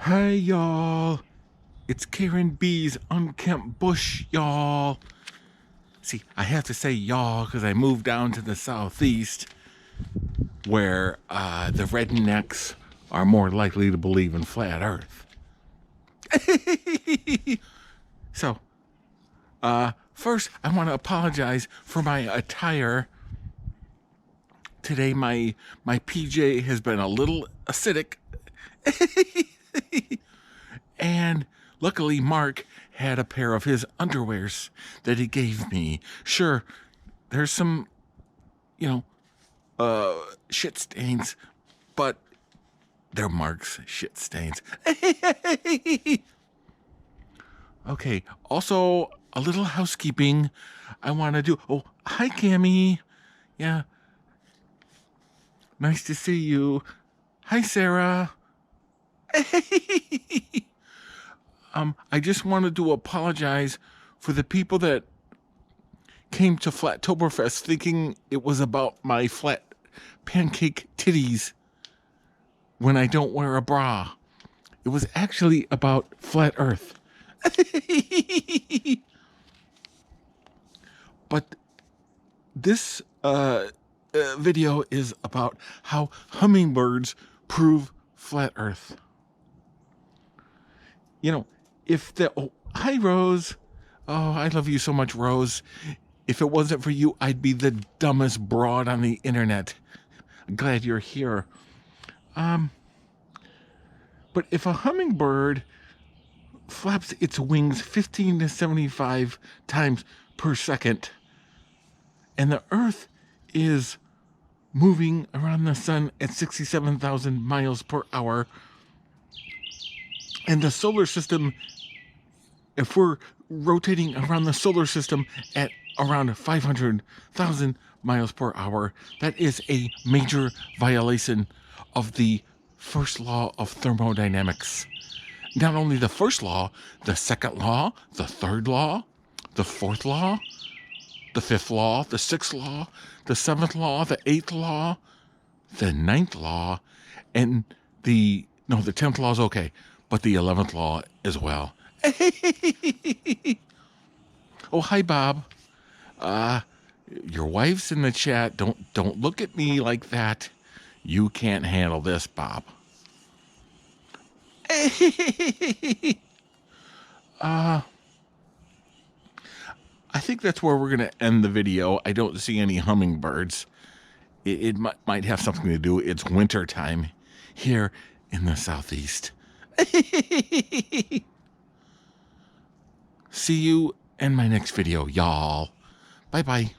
Hey y'all, it's Karen B's Unkempt Bush, y'all. See, I have to say y'all because I moved down to the southeast where the rednecks are more likely to believe in flat earth. So, first I want to apologize for my attire. Today my PJ has been a little acidic. And luckily, Mark had a pair of his underwears that he gave me. Sure, there's some, shit stains, but they're Mark's shit stains. Okay, also, a little housekeeping I want to do. Oh, hi, Cammy. Yeah. Nice to see you. Hi, Sarah. I just wanted to apologize for the people that came to Flattoberfest thinking it was about my flat pancake titties when I don't wear a bra. It was actually about flat earth. But this video is about how hummingbirds prove flat earth. Hi, Rose. Oh, I love you so much, Rose. If it wasn't for you, I'd be the dumbest broad on the internet. Glad you're here. But if a hummingbird flaps its wings 15 to 75 times per second, and the Earth is moving around the sun at 67,000 miles per hour, and the solar system, if we're rotating around the solar system at around 500,000 miles per hour, that is a major violation of the first law of thermodynamics. Not only the first law, the second law, the third law, the fourth law, the fifth law, the sixth law, the seventh law, the eighth law, the ninth law, and the 10th law is okay, but the 11th law as well. Oh, hi, Bob. Your wife's in the chat. Don't look at me like that. You can't handle this, Bob. I think that's where we're going to end the video. I don't see any hummingbirds. It might have something to do. It's winter time here in the southeast. See you in my next video, y'all. Bye-bye.